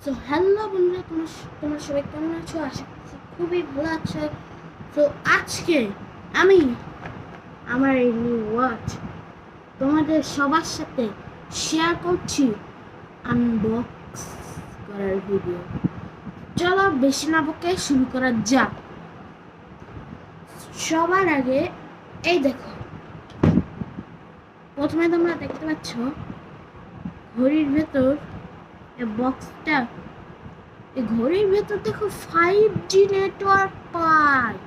So hello বন্ধুরা, তোমরা সবাই কেমন আছো? আশা করছি খুবই ভালো আছো। তো আজকে আমি আমার এই নিউ ওয়াচ তোমাদের সবার সাথে শেয়ার করছি, আনবক্স করার ভিডিও। চলো বেশি না বকে শুরু করা যাক। সবার আগে এই দেখো, প্রথমে তোমরা দেখতে পাচ্ছ ঘড়ির ভেতর এই বক্সটা। এই ঘড়ির ভেতর দেখো 5G নেটওয়ার্ক পায়।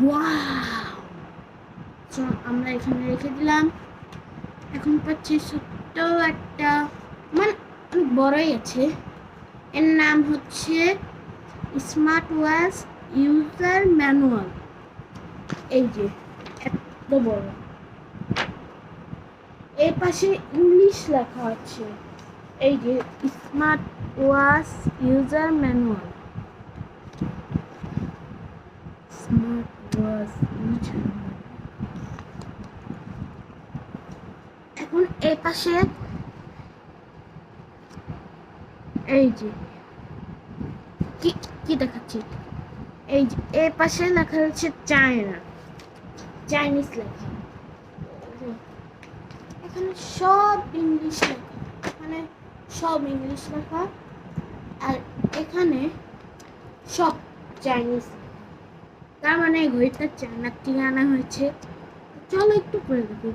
ওয়াও! আমরা এখানে রেখে দিলাম। এখন পাচ্ছি ছোট্ট একটা, মানে অনেক বড়ই আছে। এর নাম হচ্ছে স্মার্ট ওয়াচ ইউজার ম্যানুয়াল। এই যে এত বড়, এর পাশে ইংলিশ লেখা আছে। এই যে smart watch user manual, smart watch user. এখন এই পাশে এই যে কি কি দেখাচ্ছি, এই যে এর পাশে লেখা হচ্ছে চাইনিজ লেখা। এখানে সব ইংলিশ লেখা, মানে সব ইংলিশ লেখা, আর এখানে সব চাইনিজ। তার মানে ঘড়িটা চায়নার থেকে আনা হয়েছে। চলো একটু পরে দেখি।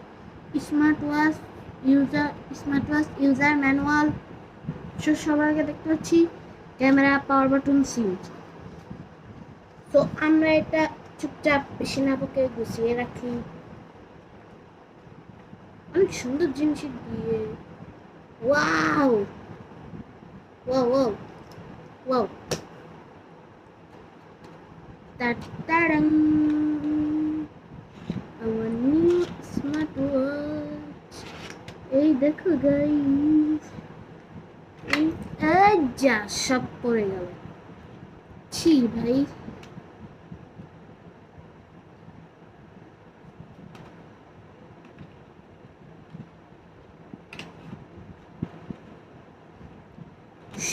Smart watch user manual. সবার আগে দেখতে পাচ্ছি ক্যামেরা, পাওয়ার বাটন, সিম। তো আমরা এটা চুপচাপ বেশি না বকে গুছিয়ে রাখি। অনেক সুন্দর জিনিস দিয়ে। Wow wow wow wow! Ta-da! Our new smartwatch. এই দেখো গাইস, এই যা সব পড়ে গেল। ছি ভাই,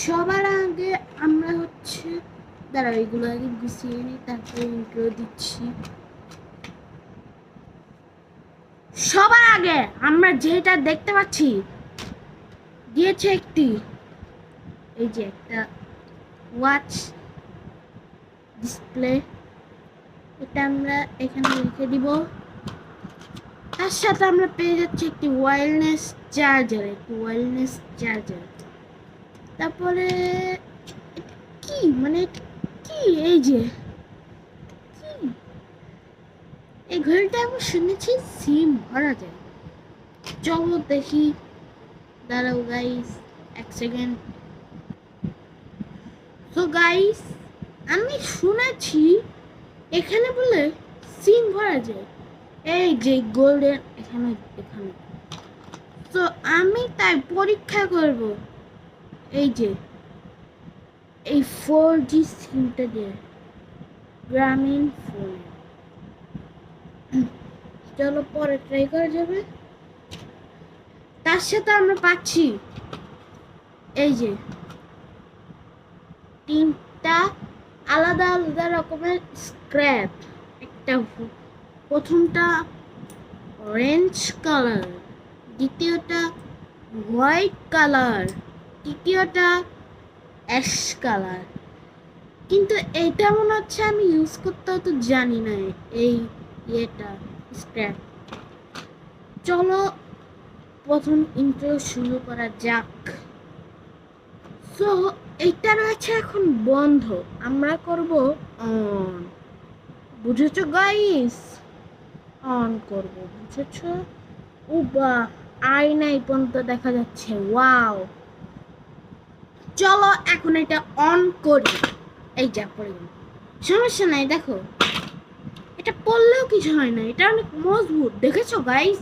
সবার আগে আমরা হচ্ছে দাঁড়াও, এগুলো আগে গুছিয়ে নিই, তারপরে ইন্ট্রো দিচ্ছি। সবার আগে আমরা যেটা দেখতে পাচ্ছি দিয়েছে একটি, এই যে একটা ওয়াচ ডিসপ্লে। এটা আমরা এখানে রেখে দিব। তার সাথে আমরা পেয়ে যাচ্ছি একটি ওয়্যারলেস চার্জার। তারপরে কি মানে কি, এই যে কি, এই ঘড়িটা আমি শুনেছি সিম ভরা যায়। চলো দেখি, দাঁড়াও গাইস এক সেকেন্ড। তো গাইস, আমি শুনেছি এখানে বলে সিম ভরা যায়, এই যে গোল্ডেন এখানে। তো আমি তাই পরীক্ষা করব এই যে এই 4G সিমটা দিয়ে গ্রামীণ ফোন। চলো পরে ট্রাই করা যাবে। তার সাথে আমরা পাচ্ছি এই যে তিনটা আলাদা আলাদা রকমের স্ক্র্যাপ। একটা প্রথমটা অরেঞ্জ কালার, দ্বিতীয়টা হোয়াইট কালার, তৃতীয়টা অ্যাশ কালার। কিন্তু এটা মনে হচ্ছে আমি ইউজ করতেও তো জানি না এই ইয়েটা স্ক্র্যাপ। চলো প্রথম ইন্ট্রো শুরু করা যাক। সো এইটা রয়েছে এখন বন্ধ, আমরা করব অন। বুঝেছো গাইস? অন করব, বুঝেছো? ও বাহ, আয়নায় পর্যন্ত দেখা যাচ্ছে। ওয়াও! চলো এখন এটা অন করি। এই যা পড়ে গেল, সমস্যা নাই। দেখো, এটা পড়লেও কিছু হয় না, এটা অনেক মজবুত। দেখেছো গাইস?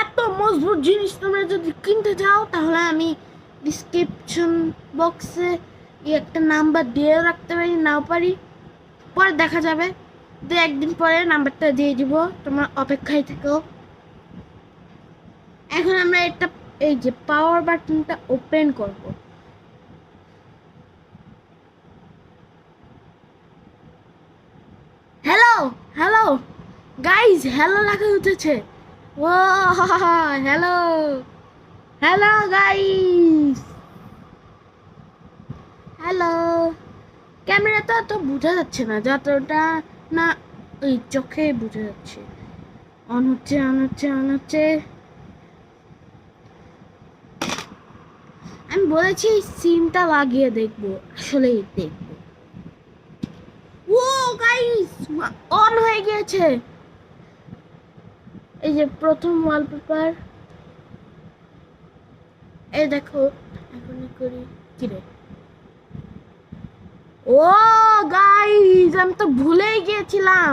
এত মজবুত জিনিস তোমরা যদি কিনতে চাও তাহলে আমি ডিসক্রিপশন বক্সে একটা নাম্বার দিয়ে রাখতে পারি, নাও পারি, পরে দেখা যাবে। একদিন পরে নাম্বারটা দিয়ে দিব, তোমরা অপেক্ষায় থেকো। এখন আমরা এটা এই যে পাওয়ার বাটনটা ওপেন করব। হ্যালো গাইস, হ্যালো লেখা উঠেছে। ও হ্যালো, হ্যালো গাইস, হ্যালো। ক্যামেরাটা তো বোঝা যাচ্ছে না যতটা না ওই চোখে বোঝা যাচ্ছে। অন হচ্ছে, অন হচ্ছে, অন হচ্ছে। আমি বলেছি সিমটা লাগিয়ে দেখবো, আসলেই দেখবো। ও গাইস, অন হয়ে গিয়েছে। এই যে প্রথম ওয়ালপেপার, এই দেখো। এখন করি কি রে? ও গাইস, আমি তো ভুলেই গিয়েছিলাম,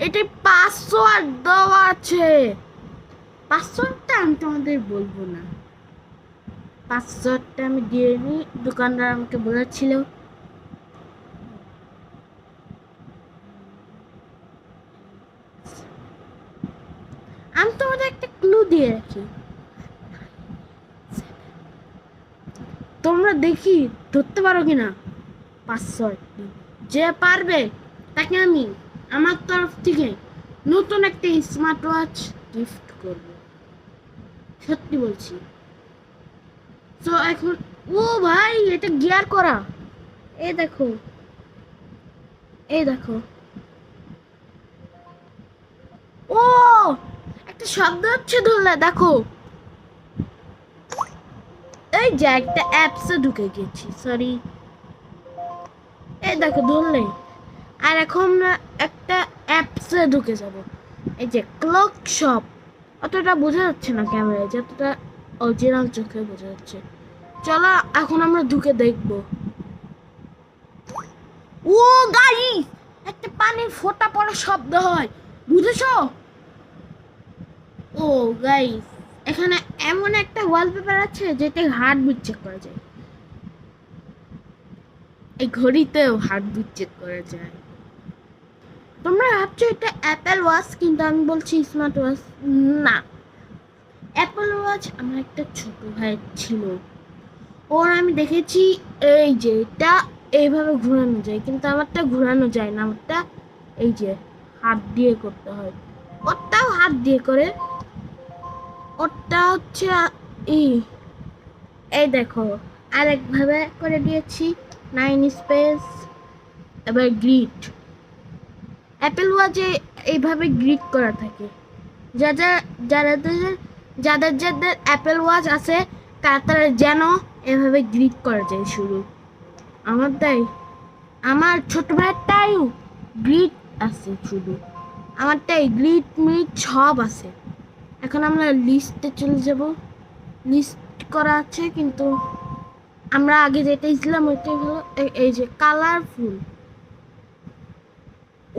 এটি পাসওয়ার্ড দেওয়া আছে। পাসওয়ার্ডটা আমি তোমাদের বলবো না, পাসওয়ার্ডটা আমি দিয়ে নিই। দোকানদার আমাকে বলেছিল। আমি তোমাদের একটা ক্লু দিয়ে রাখি, তোমরা দেখি ধরতে পারো কিনা পাসওয়ার্ডটি। যে পারবে তাকে আমি আমার তরফ থেকে নতুন একটা স্মার্ট ওয়াচ গিফট করব, সত্যি বলছি। তো এখন ও ভাই, এটা গিয়ার করা। এই দেখো, এই দেখো। ও একটা শব্দ হচ্ছে ধরলে, দেখো। এই যে একটা অ্যাপসে ঢুকে গেছি, সরি। এই দেখো ধরলে। আর এখন আমরা একটা অ্যাপসে ঢুকে যাব। এই যে ক্লক শপ, অতটা বোঝা যাচ্ছে না ক্যামেরায়, যতটা অরিজিনাল চোখে বোঝা যাচ্ছে। চলো এখন আমরা ঢুকে দেখব। ও গাইস, একটা পানির ফোঁটা পড়ার শব্দ হয়, বুঝেছো? ও গাইস, এখানে এমন একটা ওয়ালপেপার আছে যেটা হার্টবিট চেক করা যায়। এই ঘড়িতেও হার্টবিট চেক করা যায়। তোমরা ভাবছো এটা অ্যাপেল ওয়াচ, কিন্তু আমি বলছি স্মার্ট ওয়াচ না। অ্যাপেল ওয়াচ আমার একটা ছোট ভাই ছিল, ওর আমি দেখেছি। এই যে এটা এইভাবে ঘোরানো যায়, কিন্তু আমারটা ঘোরানো যায় না। আমারটা এই যে হাত দিয়ে করতে হয়, ওরটাও হাত দিয়ে করে। ওরটা হচ্ছে এই এই দেখো, আরেকভাবে করে দিয়েছি, 9 স্পেস। এবার গ্রিড, অ্যাপেল ওয়াচে এইভাবে গ্রিড করা থাকে। যাদের যাদের যাদের অ্যাপেল ওয়াচ আছে তারা যেন এভাবে গ্রিড করা যায় শুরু। আমার তাই, আমার ছোট ভাইটাই গ্রিড আছে শুধু, আমারটাই গ্রিড মিট সব আছে। এখন আমরা লিস্টে চলে যাব। লিস্ট করা আছে, কিন্তু আমরা আগে যেটা ছিলাম ওইটাই হলো এই যে কালারফুল।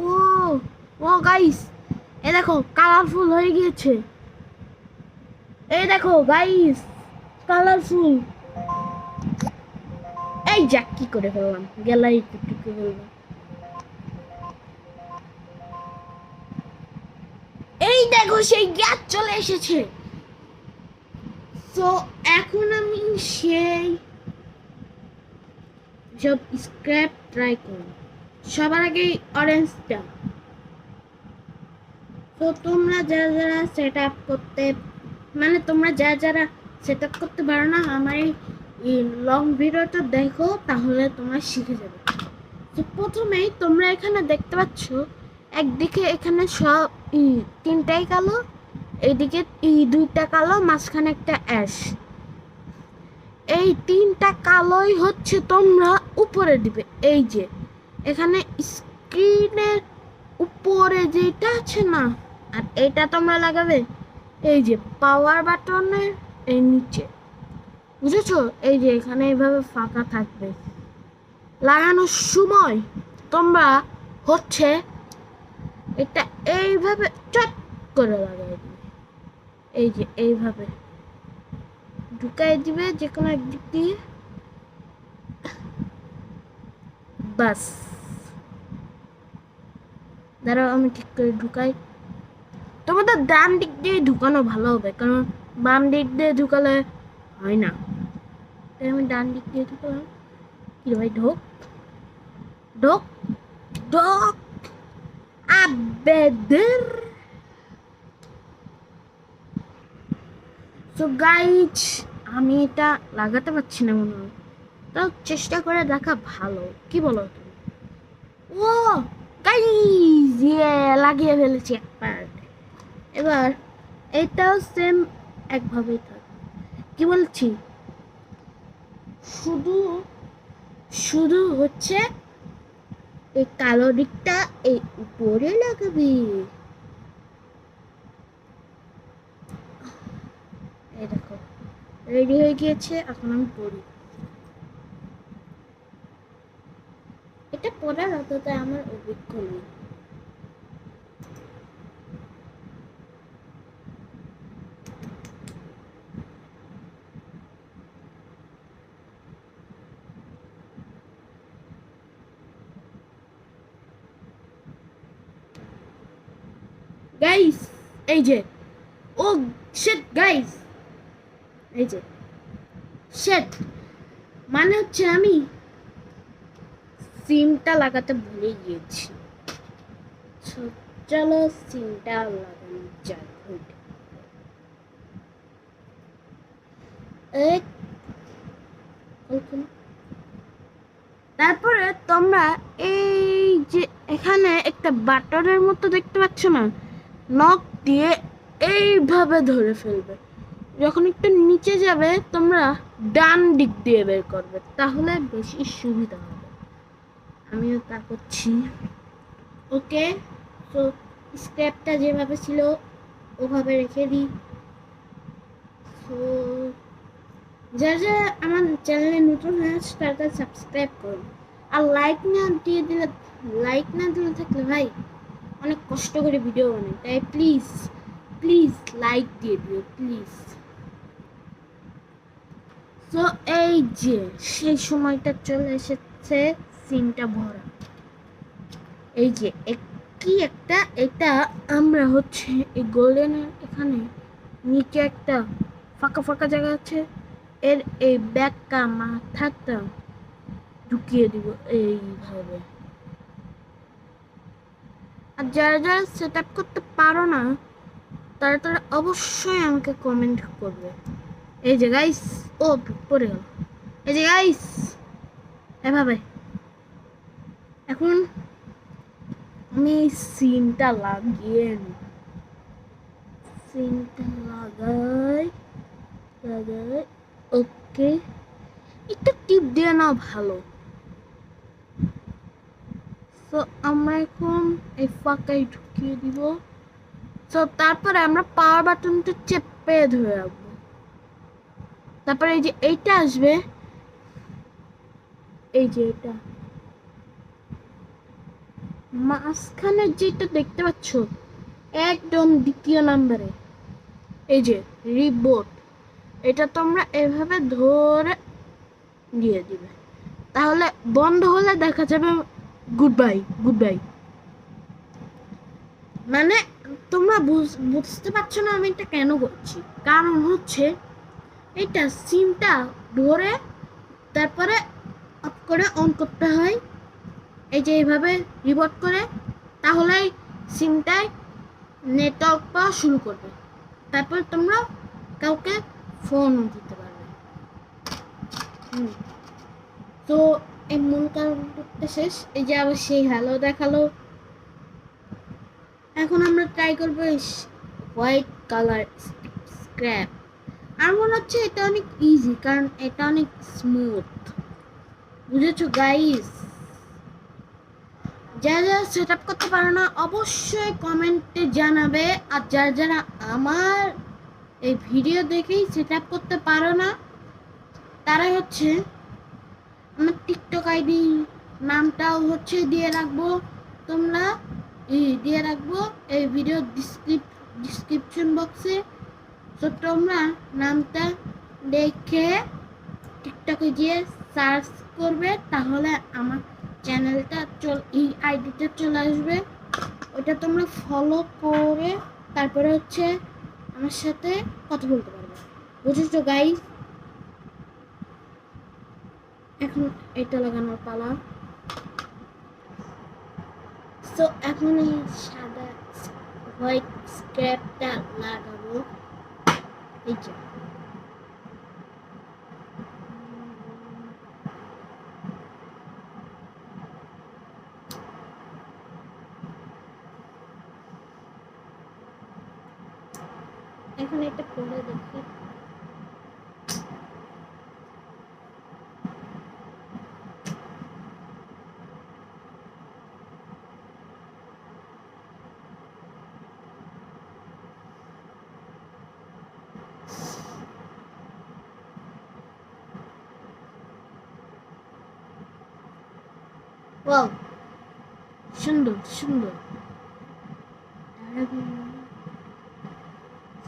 ও ও গাইস, এই দেখো কালারফুল হয়ে গিয়েছে। এই দেখো গাইস, কালারফুল। এই যাক, কি করে ফেললাম, গ্যালারি টুকটুকে ফেললাম। এই দেখো সেই গ্যাস চলে এসেছে। তো এখন আমি সেই সব স্ক্র্যাপ ট্রাই করব। সবার আগে অরেঞ্জটা। তো তোমরা যারা যারা সেট আপ করতে, মানে তোমরা যারা যারা সেট আপ করতে পারো না, আমার এই লং ভিডিওটা দেখো, তাহলে তোমরা শিখে যাবে। তো প্রথমেই তোমরা এখানে দেখতে পাচ্ছ, একদিকে এখানে সব তিনটাই কালো, এইদিকে দুইটা কালো, মাঝখানে একটা অ্যাশ। এই তিনটা কালোই হচ্ছে তোমরা উপরে দিবে। এই যে এখানে স্ক্রিনের উপরে যেটা আছে না, আর এটা তোমরা লাগাবে এই যে পাওয়ার বাটনের এই নিচে, বুঝেছো? এই যে এখানে এইভাবে ফাঁকা থাকবে। লাগানোর সময় তোমরা হচ্ছে এটা এইভাবে চট করে লাগাই দিবে। এই যে এইভাবে ঢুকাই দিবে যে কোনো একদিক দিয়ে, বাস। দাঁড়াও আমি ঠিক করে ঢুকাই। তোমাদের ডান দিক দিয়ে ঢুকানো ভালো হবে, কারণ বাম দিক দিয়ে ঢুকালে হয় না। তাই আমি ডান দিক দিয়ে ঢুকালাম। কি ভাই, ঢোক ঢোক ঢোক। আবেদের। তো গাইজ আমি এটা লাগাতে পারছি না মনে হয়, তাও চেষ্টা করে দেখা ভালো, কি বলো তুমি? ও গাইজ লাগিয়ে ফেলেছি এক পার্ট। এবার এটাও সেম একভাবেই থাক, কি বলছি, শুধু শুধু হচ্ছে এই কালো দিকটা এই উপরে লাগাবি। এই দেখো রেডি হয়ে গিয়েছে, এখন আমি পড়ি। এটা পড়ার অতটা আমার অভিজ্ঞ নেই। গাইস এই যে, ও শিট গাইস, এই যে শিট, মানে হচ্ছে আমি সিমটা লাগাতে ভুলে গিয়েছি। চলো সিমটা লাগানো যাক। তারপরে তোমরা এই যে এখানে একটা বাটনের মতো দেখতে পাচ্ছ না, নখ দিয়ে এইভাবে ধরে ফেলবে। যখন একটু নিচে যাবে তোমরা ডান দিক দিয়ে বের করবে, তাহলে বেশি সুবিধা হবে। আমিও তা করছি। ওকে, তো স্ক্র্যাপটা যেভাবে ছিল ওভাবে রেখে দিই। তো যারা আমার চ্যানেলে নতুন হয়ে আছে তারা সাবস্ক্রাইব করুন, আর লাইক না দিলে থাকলে ভাই অনেক কষ্ট করে ভিডিও বানাই, তাই প্লিজ প্লিজ লাইক দিয়ে দিও প্লিজ। তো এই যে সেই সময়টা চলে এসেছে সিমটা ভরা। এই যে কি একটা, এটা আমরা হচ্ছে এই গোল্ডেনের এখানে নিচে একটা ফাঁকা ফাঁকা জায়গা আছে, এর এই ব্যাগটা মাথাটা ঢুকিয়ে দিব এইভাবে। আর যারা যারা সেট আপ করতে পারো না তারা তারা অবশ্যই আমাকে কমেন্ট করবে। এই যে গাইস, ও পড়ে গেল, এই যে গাইস এভাবে। এখন আমি সিনটা লাগিয়ে নিই, সিনটা লাগাই। ওকে, একটু টিপ দিয়ে নাও ভালো। তো আমরা এখন এই ফাঁকায় ঢুকিয়ে দিব। তো তারপরে আমরা পাওয়ার বাটনটা চেপে ধরে রাখবো। তারপরে এই যে এইটা আসবে, এই যে এটা মাঝখানে যেটা দেখতে পাচ্ছ একদম দ্বিতীয় নাম্বারে, এই যে রিবোট, এটা তোমরা এভাবে ধরে দিয়ে দিবে, তাহলে বন্ধ হলে দেখা যাবে গুড বাই গুড বাই। মানে তোমরা বুঝতে পারছো না আমি এটা কেন করছি, কারণ হচ্ছে এটা সিমটা ধরে তারপরে অফ করে অন করতে হয়, এই যে এইভাবে রিবোট করে, তাহলেই সিমটায় নেটওয়ার্ক পাওয়া শুরু করবে, তারপর তোমরা কাউকে ফোনও দিতে পারবে। তো এই মূল কারণটা শেষ, এই যে আবার সেই হ্যালো দেখালো। এখন আমরা ট্রাই করবো হোয়াইট কালার স্ক্র্যাপ। আর মনে হচ্ছে এটা অনেক ইজি, কারণ এটা অনেক স্মুথ, বুঝেছো গাইস? যারা যারা সেট আপ করতে পারো না অবশ্যই কমেন্টে জানাবে, আর যারা যারা আমার এই ভিডিও দেখেই সেট আপ করতে পারো না তারা হচ্ছে আমার টিকটক আইডি নামটাও হচ্ছে দিয়ে রাখবো, তোমরা দিয়ে রাখবো এই ভিডিও ডিসক্রিপশন বক্সে। তো তোমরা নামটা দেখে টিকটকে গিয়ে সার্চ করবে, তাহলে আমার চ্যানেলটা এই আইডিটা চলে আসবে, ওটা তোমরা ফলো করে তারপরে হচ্ছে আমার সাথে কথা বলতে পারবে, বুঝেছো গাইস? এখন এটা লাগানোর পালা। সো এখন এই সাদা হোয়াইট স্ক্র্যাপটা লাগাবো এই যে এখন এটা করে দেখি ওয়াও সুন্দর সুন্দর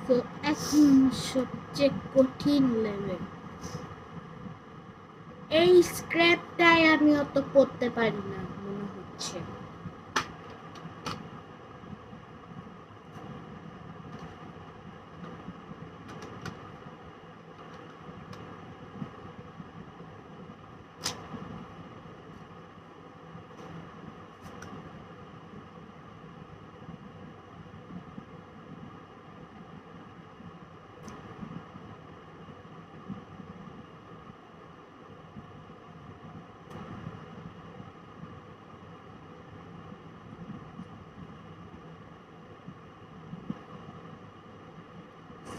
তো এখন সবচেয়ে কঠিন লেভেল এই স্ক্র্যাপটাই আমি অত করতে পারি না মনে হচ্ছে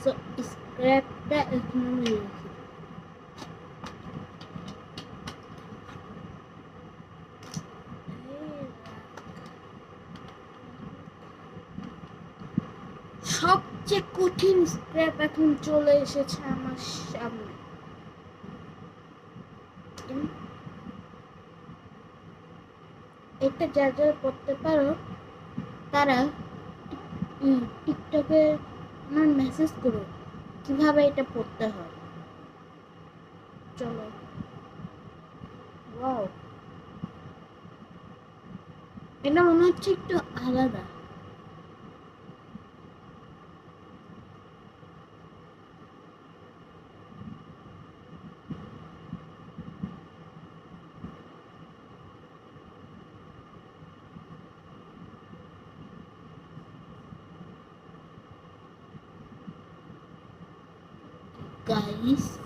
So স্ক্র্যাপটা এখন আমি রেখে সবচেয়ে কঠিন স্ক্র্যাপ এখন চলে এসেছে আমার সামনে এটা যা যা করতে পারো তারা টিকটকে আমার মেসেজ করো কিভাবে এটা পড়তে হয় চলো ওয়াও এটা মনে হচ্ছে একটু আলাদা guys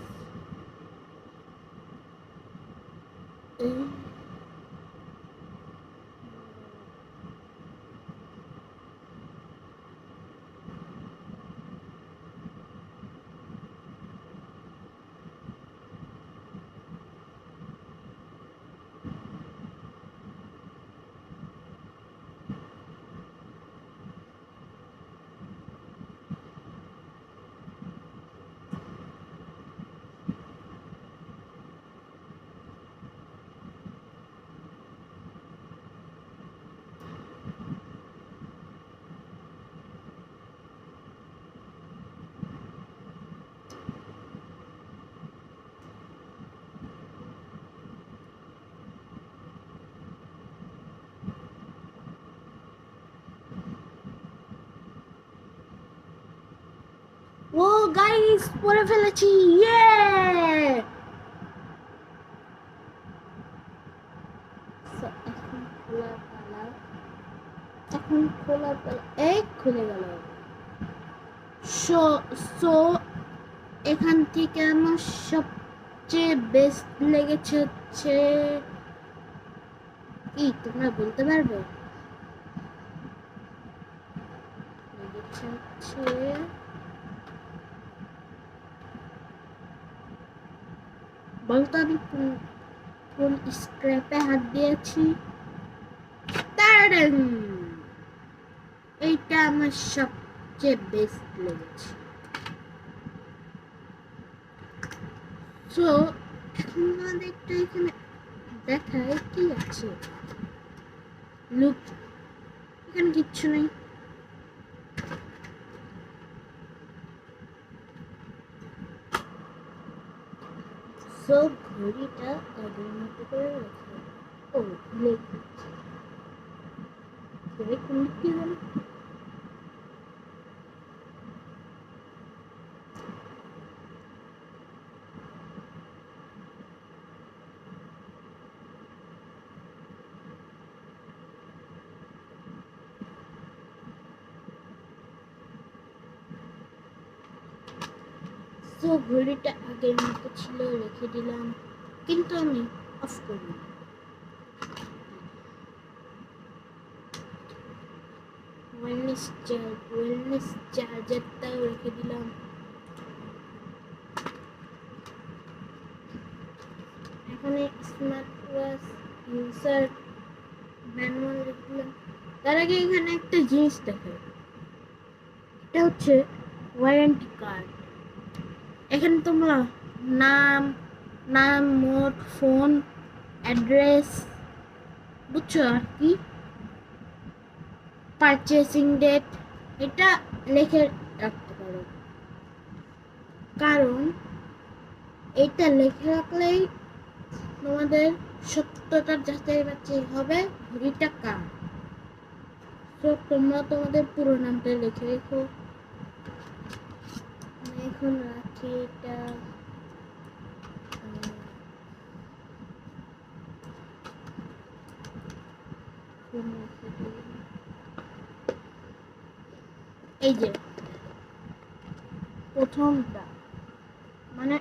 ও গাইস পরে ফেলেছি ইয়ে এখন খোলা পালা এই খুলে গেল সো এখান থেকে আমার সবচেয়ে বেস্ট লেগেছে হচ্ছে কি তোমরা বলতে পারবে লেগেছে হচ্ছে বলতো আমি কোন স্ক্র্যাপে হাত দিয়েছি এইটা আমার সবচেয়ে বেস্ট লেগেছে তো এখন আমাদেরটা এখানে দেখায় কি আছে লুক এখানে কিচ্ছু নেই সো ঘড়িটা আগের মতো করে রাখা ও ভুলে গেছি কোন কি জানো তো ঘড়িটা আগের মতো ছিল, রেখে দিলাম, কিন্তু আমি অফ করি। ওয়েলনেস চার্জারটাও রেখে দিলাম। এখানে স্মার্ট ওয়াচ ইউজার ম্যানুয়াল লিখলাম। তার আগে এখানে একটা জিনিস দেখো, এটা হচ্ছে ওয়ারেন্টি কার্ড। এখানে তোমরা নাম নাম মোড, ফোন, অ্যাড্রেস, বুঝছো আর কি, পারচেসিং ডেট, এটা লিখে রাখতে পারো। কারণ এটা লিখে রাখলেই তোমাদের সত্যতার যাচাই বাছাই হবে ঘড়িটা কার। তো তোমরা তোমাদের পুরো নামটা লিখে রেখো। এখন রাখি এটা। এই যে প্রথমটা মানে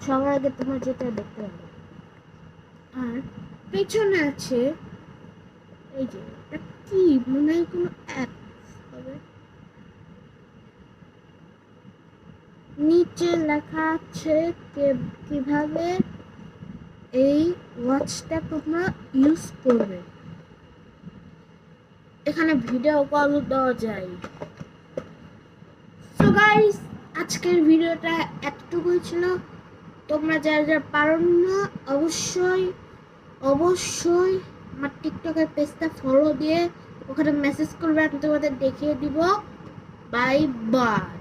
সবার আগে তোমার যেটা দেখতে হবে, আর পেছনে আছে এই যে এটা কি মনে হয় কোনো অ্যাপ হবে। নিচে লেখা আছে কিভাবে এই ওয়াচটা তোমরা ইউজ করবে। এখানে ভিডিও কল দেওয়া যায়। সো গাইস, আজকের ভিডিওটা এতটুকুই ছিল। তোমরা যারা যারা পারো না অবশ্যই আমার টিকটকের পেজটা ফলো দিয়ে ওখানে মেসেজ করবে, আমি তোমাদের দেখিয়ে দিব। Bye bye.